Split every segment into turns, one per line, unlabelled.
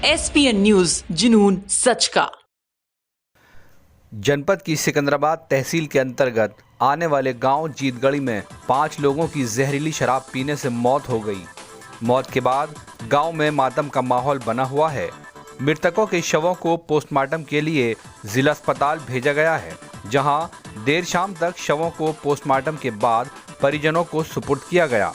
SPN news, जुनून सच का।
जनपद की सिकंदराबाद तहसील के अंतर्गत आने वाले गांव जीतगढ़ी में 5 लोगों की जहरीली शराब पीने से मौत हो गई। मौत के बाद गांव में मातम का माहौल बना हुआ है। मृतकों के शवों को पोस्टमार्टम के लिए जिला अस्पताल भेजा गया है, जहां देर शाम तक शवों को पोस्टमार्टम के बाद परिजनों को सुपुर्द किया गया।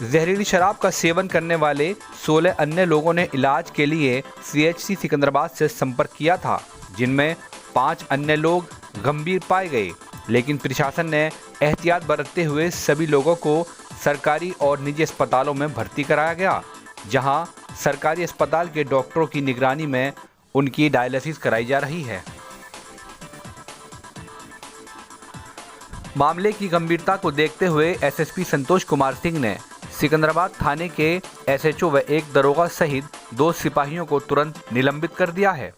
जहरीली शराब का सेवन करने वाले 16 अन्य लोगों ने इलाज के लिए CHC सिकंदराबाद से संपर्क किया था, जिनमें 5 अन्य लोग गंभीर पाए गए, लेकिन प्रशासन ने एहतियात बरतते हुए सभी लोगों को सरकारी और निजी अस्पतालों में भर्ती कराया गया, जहां सरकारी अस्पताल के डॉक्टरों की निगरानी में उनकी डायलिसिस कराई जा रही है। मामले की गंभीरता को देखते हुए SSP संतोष कुमार सिंह ने सिकंदराबाद थाने के SHO व एक दरोगा सहित 2 सिपाहियों को तुरंत निलंबित कर दिया है।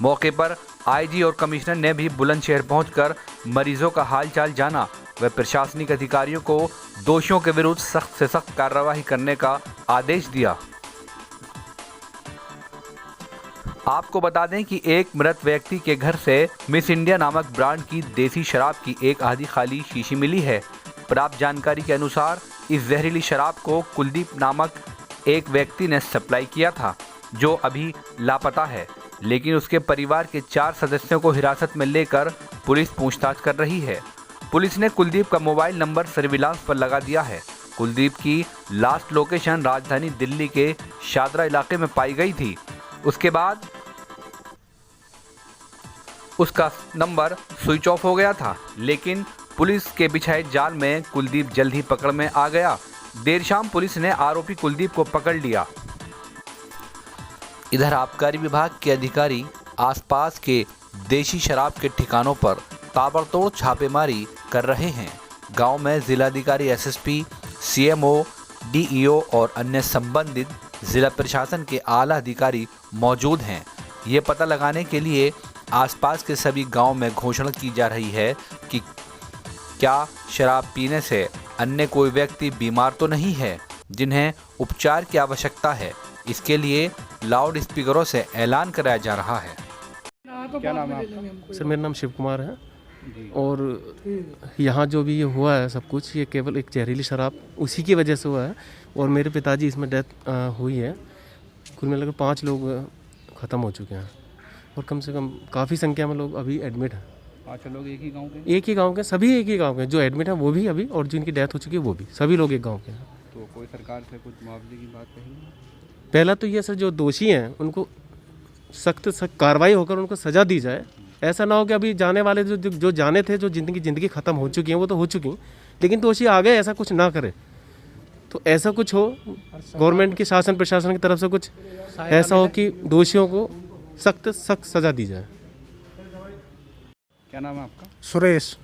मौके पर IG और कमिश्नर ने भी बुलंदशहर पहुंचकर मरीजों का हालचाल जाना व प्रशासनिक अधिकारियों को दोषियों के विरुद्ध सख्त से सख्त कार्रवाई करने का आदेश दिया। आपको बता दें कि एक मृत व्यक्ति के घर से मिस इंडिया नामक ब्रांड की देसी शराब की एक आधी खाली शीशी मिली है। प्राप्त जानकारी के अनुसार इस जहरीली शराब को कुलदीप नामक एक व्यक्ति ने सप्लाई किया था, जो अभी लापता है, लेकिन उसके परिवार के 4 सदस्यों को हिरासत में लेकर पुलिस पूछताछ कर रही है। पुलिस ने कुलदीप का मोबाइल नंबर सर्विलांस पर लगा दिया है। कुलदीप की लास्ट लोकेशन राजधानी दिल्ली के शादरा इलाके में पाई गई थी। उसके बाद उसका नंबर स्विच ऑफ हो गया था, लेकिन पुलिस के बिछाए जाल में कुलदीप जल्द ही पकड़ में आ गया। देर शाम पुलिस ने आरोपी कुलदीप को पकड़ लिया। इधर आबकारी विभाग के अधिकारी आसपास के देशी शराब के ठिकानों पर ताबड़तोड़ छापेमारी कर रहे हैं। गांव में जिलाधिकारी, SSP, CMO, DEO और अन्य संबंधित जिला प्रशासन के आला अधिकारी मौजूद हैं। ये पता लगाने के लिए आसपास के सभी गांव में घोषणा की जा रही है कि क्या शराब पीने से अन्य कोई व्यक्ति बीमार तो नहीं है, जिन्हें उपचार की आवश्यकता है। इसके लिए लाउड स्पीकरों से ऐलान कराया जा रहा है।
क्या नाम है आपका?
सर, मेरा नाम शिव कुमार है। और यहाँ जो भी ये हुआ है सब कुछ, ये केवल एक जहरीली शराब उसी की वजह से हुआ है। और मेरे पिताजी इसमें डेथ हुई है। कुल मिलाकर 5 लोग ख़त्म हो चुके हैं और कम से कम काफ़ी संख्या में लोग अभी एडमिट हैं।
5 लोग एक ही गांव के?
एक ही गांव के, सभी एक ही गांव के। जो एडमिट हैं वो भी अभी, और जिनकी डेथ हो चुकी है वो भी, सभी लोग एक गांव के हैं।
तो कोई सरकार से कुछ मुआवजे की बात कही?
पहला तो ये सर, जो दोषी हैं उनको सख्त कार्रवाई होकर उनको सज़ा दी जाए। ऐसा ना हो कि अभी जाने वाले जो जाने थे, जो ज़िंदगी ख़त्म हो चुकी है वो तो हो चुकी, लेकिन दोषी आ गए, ऐसा कुछ ना करे। तो ऐसा कुछ हो, गवर्नमेंट की, शासन प्रशासन की तरफ से कुछ ऐसा हो कि दोषियों को सख्त सज़ा दी जाए।
क्या नाम है आपका?
सुरेश।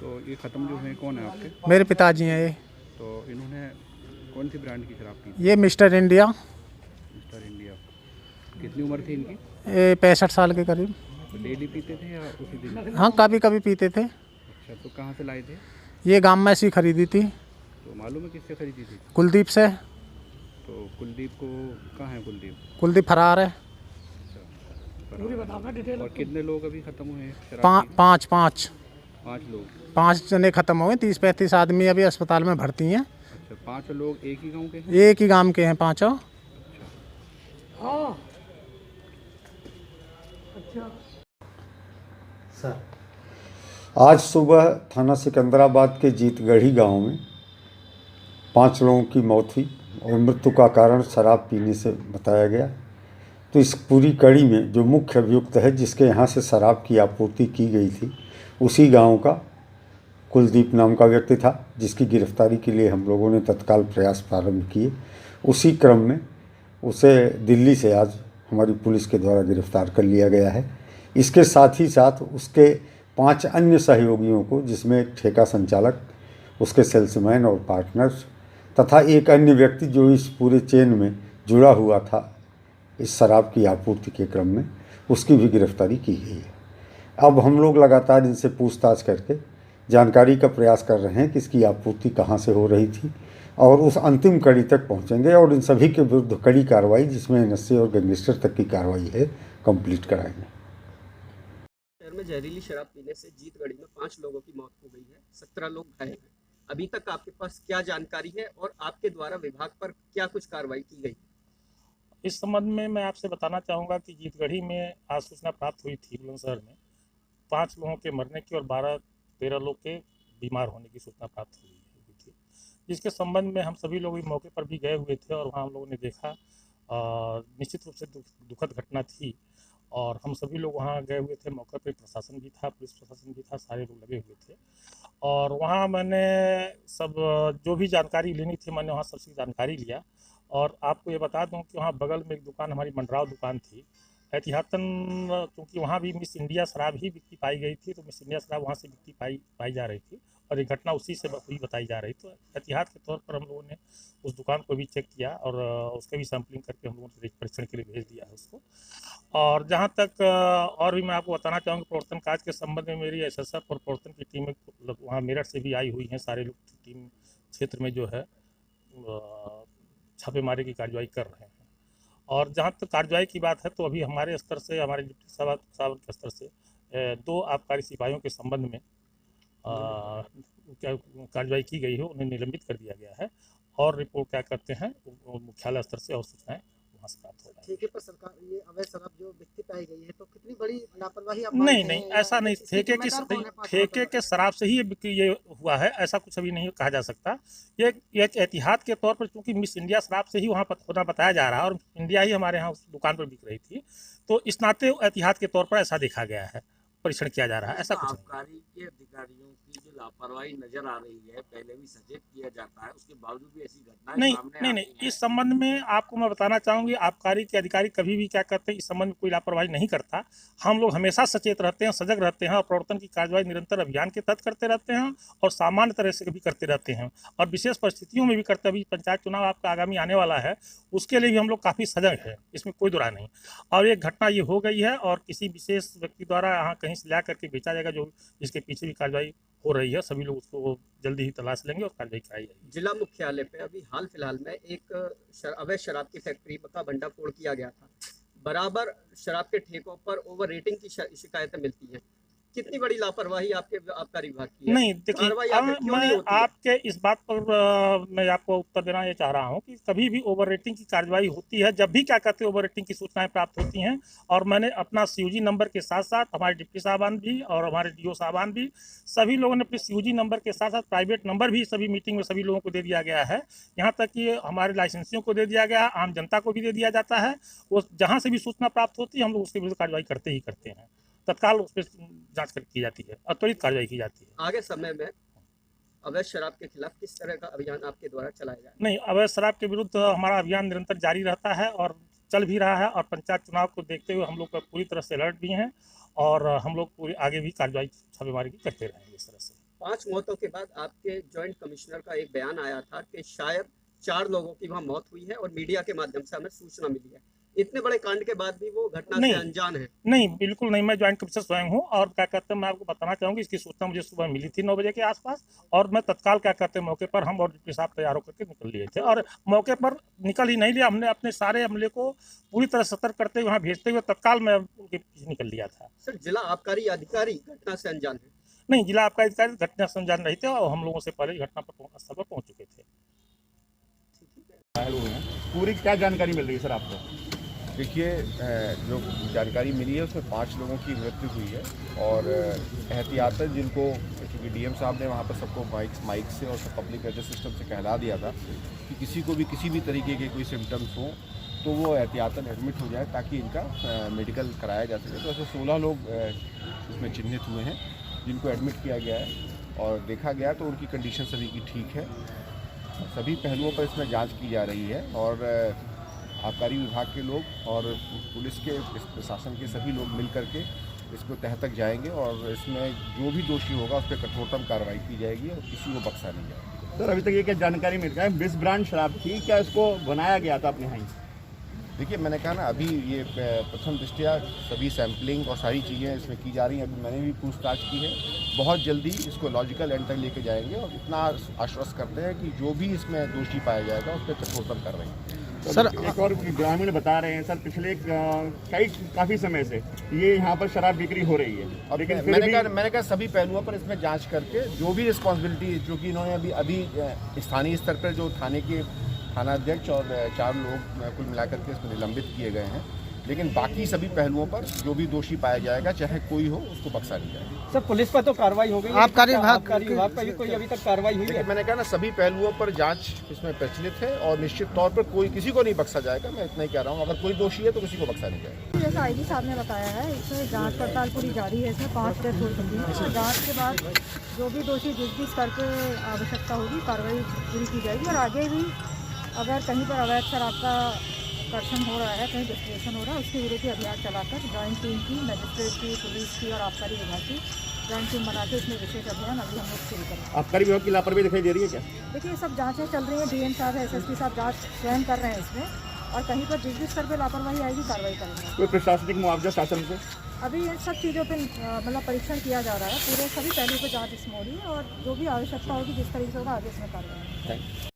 तो ये ख़त्म जो हुए कौन है आपके?
मेरे पिताजी हैं ये।
तो इन्होंने कौन सी ब्रांड की शराब पी?
ये मिस्टर इंडिया।
Mister India. कितनी उम्र थी इनकी?
65 साल के करीब।
तो डेली पीते थे या उसी दिन?
हाँ, कभी कभी पीते थे।
अच्छा, तो कहाँ से लाए थे?
ये गांव में ऐसी खरीदी थी।
तो मालूम है किससे खरीदी थी?
कुलदीप से।
तो कुलदीप को कहाँ है कुलदीप?
कुलदीप फरार है।
और कितने लोग अभी ख़त्म हुए हैं शराब?
5
लोग।
5 जने ख़त्म हुए। 30-35 आदमी अभी अस्पताल में भर्ती हैं।
अच्छा, 5 लोग एक ही गांव के हैं?
एक ही गांव के हैं 5।
आज सुबह थाना सिकंदराबाद के जीतगढ़ी गांव में 5 लोगों की मौत हुई और मृत्यु का कारण शराब पीने से बताया गया। तो इस पूरी कड़ी में जो मुख्य अभियुक्त है, जिसके यहाँ से शराब की आपूर्ति की गई थी, उसी गांव का कुलदीप नाम का व्यक्ति था, जिसकी गिरफ्तारी के लिए हम लोगों ने तत्काल प्रयास प्रारंभ किए। उसी क्रम में उसे दिल्ली से आज हमारी पुलिस के द्वारा गिरफ्तार कर लिया गया है। इसके साथ ही साथ उसके 5 अन्य सहयोगियों को, जिसमें एक ठेका संचालक, उसके सेल्समैन और पार्टनर्स तथा एक अन्य व्यक्ति जो इस पूरे चेन में जुड़ा हुआ था इस शराब की आपूर्ति के क्रम में, उसकी भी गिरफ्तारी की गई है। अब हम लोग लगातार इनसे पूछताछ करके जानकारी का प्रयास कर रहे हैं कि इसकी आपूर्ति कहाँ से हो रही थी और उस अंतिम कड़ी तक पहुंचेंगे और इन सभी के विरुद्ध कड़ी कार्रवाई, जिसमें NSA और गैंगस्टर तक की कार्रवाई है, कंप्लीट कराएंगे।
शहर में जहरीली शराब पीने से जीतगढ़ी में 5 लोगों की मौत हो गई है, 17 लोग घायल हैं। अभी तक आपके पास क्या जानकारी है और आपके द्वारा विभाग पर क्या कुछ कार्रवाई की गई?
इस संबंध में मैं आपसे बताना चाहूँगा कि जीतगढ़ी में आज सूचना प्राप्त हुई थी बुलंदशहर में 5 लोगों के मरने की और 12-13 लोग के बीमार होने की सूचना प्राप्त हुई थी, जिसके संबंध में हम सभी लोग मौके पर भी गए हुए थे और वहाँ हम लोगों ने देखा निश्चित रूप से दुखद घटना थी और हम सभी लोग वहाँ गए हुए थे। मौके पर प्रशासन भी था, पुलिस प्रशासन भी था, सारे लोग लगे हुए थे और वहाँ मैंने सब जो भी जानकारी लेनी थी मैंने वहाँ सबसे जानकारी लिया। और आपको ये बता दूं कि वहाँ बगल में एक दुकान, हमारी मंडराव दुकान थी, एहतियातन क्योंकि वहाँ भी मिस इंडिया शराब ही बिकती पाई गई थी, तो मिस इंडिया शराब वहाँ से बिकती पाई जा रही थी और ये घटना उसी से हुई बताई जा रही। तो एहतियात के तौर पर हम लोगों ने उस दुकान को भी चेक किया और उसके भी सैम्पलिंग करके हम लोगों ने परीक्षण के लिए भेज दिया है उसको। और जहाँ तक और भी मैं आपको बताना चाहूँगा, प्रवर्तन कार्य के संबंध में मेरी SSF और प्रवर्तन की टीमें वहाँ मेरठ से भी आई हुई हैं। सारे लोग टीम क्षेत्र में जो है छापेमारी की कार्रवाई कर रहे हैं। और जहाँ तक कार्रवाई की बात है तो अभी हमारे स्तर से, हमारे डिप्टी साहब के स्तर से 2 आबकारी सिपाहियों के संबंध में कार्रवाई की गई है, उन्हें निलंबित कर दिया गया है और रिपोर्ट क्या करते हैं मुख्यालय स्तर से और सूचनाएं वहाँ से प्राप्त हो रही है।
ठेके पर सरकार ये अवैध शराब जो बिकती पाई गई है, तो कितनी बड़ी लापरवाही आप
नहीं, ऐसा नहीं। ठेके के शराब से ही ये बिक्री ये हुआ है, ऐसा कुछ अभी नहीं कहा जा सकता। ये एक एहतियात के तौर पर, क्योंकि मिस इंडिया शराब से ही वहाँ पर होना बताया जा रहा है और इंडिया ही हमारे यहाँ उस दुकान पर बिक रही थी, तो इस नाते एहतियात के तौर पर ऐसा देखा गया है, परीक्षण किया जा रहा है, ऐसा कुछ नहीं।
आबकारी के अधिकारियों की जो लापरवाही नजर आ रही है, पहले भी सचेत किया जाता है, उसके बावजूद भी ऐसी घटनाएं सामने
नहीं, इस संबंध में आपको मैं बताना चाहूँगी, आबकारी के अधिकारी कभी भी क्या करते हैं, इस संबंध में कोई लापरवाही नहीं करता। हम लोग हमेशा सचेत रहते हैं, सजग रहते हैं और प्रवर्तन की कार्रवाई निरंतर अभियान के तहत करते रहते हैं और सामान्य तरह से भी करते रहते हैं और विशेष परिस्थितियों में भी करते हैं। अभी पंचायत चुनाव आपका आगामी आने वाला है, उसके लिए भी हम लोग काफ़ी सजग हैं, इसमें कोई दुरा नहीं। और एक घटना ये हो गई है और किसी विशेष व्यक्ति द्वारा यहाँ कहीं से ला करके बेचा जाएगा, जो जिसके पीछे भी कार्रवाई हो रही है, सभी लोग उसको जल्दी ही तलाश लेंगे और कार्रवाई कराई जाएगी।
जिला मुख्यालय पे अभी हाल फिलहाल में एक अवैध शराब की फैक्ट्री का भंडाफोड़ किया गया था। बराबर शराब के ठेकों पर ओवर रेटिंग की शिकायतें मिलती हैं। कितनी बड़ी लापरवाही आपके आबकारी विभाग की है?
नहीं, देखिए मैं आपके इस बात पर मैं आपको उत्तर देना ये चाह रहा हूँ कि कभी भी ओवर रेटिंग की कार्रवाई होती है, जब भी क्या कहते हैं ओवर रेटिंग की सूचनाएं प्राप्त होती हैं। और मैंने अपना CUG नंबर के साथ साथ हमारे डिप्टी साहबान भी और हमारे DO साहबान भी, सभी लोगों ने अपने CUG नंबर के साथ साथ प्राइवेट नंबर भी सभी मीटिंग में सभी लोगों को दे दिया गया है। यहाँ तक कि हमारे लाइसेंसियों को दे दिया गया है, आम जनता को भी दे दिया जाता है। वो जहाँ से भी सूचना प्राप्त होती है हम लोग उसके विरुद्ध कार्रवाई करते ही करते हैं, तत्काल उस पर जांच की जाती है और त्वरित कार्रवाई की जाती है।
आगे समय में अवैध शराब के खिलाफ किस तरह का अभियान आपके द्वारा चलाया जाए?
नहीं, अवैध शराब के विरुद्ध हमारा अभियान निरंतर जारी रहता है और चल भी रहा है और पंचायत चुनाव को देखते हुए हम लोग पूरी तरह से अलर्ट भी हैं और हम लोग पूरी आगे भी कार्रवाई छापेमारी की करते रहेंगे। इस तरह से 5
मौतों के बाद आपके जॉइंट कमिश्नर का एक बयान आया था कि शायद 4 लोगों की वहाँ मौत हुई है और मीडिया के माध्यम से हमें सूचना मिली है। इतने बड़े कांड के बाद भी वो घटना से अनजान है? नहीं, बिल्कुल नहीं। मैं ज्वाइंट कमिश्नर स्वयं हूँ और क्या कहते हैं, मैं आपको बताना चाहूँगी, इसकी सूचना मुझे सुबह मिली थी 9 बजे के आसपास और मैं तत्काल क्या कहते हैं मौके पर हम और डिप्टी साहब तैयार होकर के निकल लिए थे और मौके पर निकल ही नहीं लिया, हमने अपने सारे अमले को पूरी तरह सतर्क करते हुए वहाँ भेजते हुए तत्काल मैं उनके पीछे निकल लिया था। सर, जिला आबकारी अधिकारी घटना से अनजान है?
नहीं, जिला आबकारी अधिकारी घटना से अनजान नहीं थे और हम लोगों से पहले घटना पर स्थल पर पहुँच चुके थे।
पूरी क्या जानकारी मिल रही है सर आपको?
देखिए, जो जानकारी मिली है उसमें 5 लोगों की मृत्यु हुई है और एहतियातन जिनको, क्योंकि DM साहब ने वहाँ पर सबको माइक से और पब्लिक एड्रेस सिस्टम से कहला दिया था कि किसी को भी किसी भी तरीके के कोई सिम्टम्स हो तो वो एहतियातन एडमिट हो जाए ताकि इनका मेडिकल कराया जा सके। तो ऐसे 16 लोग उसमें चिन्हित हुए हैं जिनको एडमिट किया गया है और देखा गया तो उनकी कंडीशन सभी की ठीक है। सभी पहलुओं पर इसमें जाँच की जा रही है और आबकारी विभाग के लोग और पुलिस के प्रशासन के सभी लोग मिल करके इसको तह तक जाएंगे और इसमें जो भी दोषी होगा उस पर कठोरतम कार्रवाई की जाएगी और किसी को बख्शा नहीं जाएगा।
सर, अभी तक ये क्या जानकारी मिल रहा है, 20 ब्रांड शराब थी, क्या इसको बनाया गया था अपने यहाँ?
देखिए, मैंने कहा ना, अभी ये प्रथम दृष्टया सभी सैम्पलिंग और सारी चीज़ें इसमें की जा रही हैं। अभी मैंने भी पूछताछ की है, बहुत जल्दी इसको लॉजिकल एंड तक लेके जाएंगे और इतना आश्वस्त करते हैं कि जो भी इसमें दोषी पाया जाएगा उस पर कठोरतम कार्रवाई।
तो सर, एक और ग्रामीण बता रहे हैं सर, पिछले काफ़ी समय से ये यहाँ पर शराब बिक्री हो रही है, और लेकिन
मैंने कहा सभी पहलुओं पर इसमें जांच करके जो भी रिस्पॉन्सिबिलिटी, जो कि इन्होंने अभी स्थानीय स्तर पर जो थानाध्यक्ष और 4 लोग कुल मिलाकर के इसमें निलंबित किए गए हैं, लेकिन बाकी सभी पहलुओं पर जो भी दोषी पाया जाएगा, चाहे कोई हो, उसको बख्शा नहीं जाएगा।
सर, पुलिस पर तो कार्रवाई हो गई,
आबकारी विभाग
पर भी कोई अभी तक कार्रवाई हुई है?
मैंने कहा ना, सभी पहलुओं पर जांच इसमें प्रचलित है और निश्चित तौर पर कोई किसी को नहीं बख्शा जाएगा। मैं इतना ही कह रहा हूँ, अगर कोई दोषी है तो किसी को बख्शा नहीं जाएगा।
जैसा आईजी साहब ने बताया है, इसमें जांच पड़ताल पूरी जारी है। इसमें 5 डेथ हो चुकी है। जांच के बाद जो भी दोषी जिस करके आवश्यकता होगी कार्रवाई पूरी की जाएगी। और आगे भी अगर कहीं पर अवैध शराब का कर्षण हो रहा है, कहीं डिस्ट्रीब्यूशन हो रहा है, उसके विरुद्ध अभियान चलाकर जॉइंट टीम की, मजिस्ट्रेट की, पुलिस की और आबकारी विभाग की जॉइंट टीम बनाकर इसमें विशेष अभियान अभी हम लोग शुरू करेंगे।
आबकारी विभाग की लापरवाही दिखाई दे रही है क्या?
देखिए, सब जाँचें चल रही हैं, डीएम साहब एसएसपी साहब जाँच स्वयं कर रहे हैं इसमें, और कहीं पर जिस करके लापरवाही आएगी कार्रवाई करेंगे।
कोई प्रशासनिक मुआवजा शासन से?
अभी इन सब चीज़ों पर मतलब परीक्षण किया जा रहा है, पूरे सभी पहलू पर जाँच इसमें हो रही है, और जो भी आवश्यकता होगी जिस तरीके से होगा आगे इसमें कार्रवाई।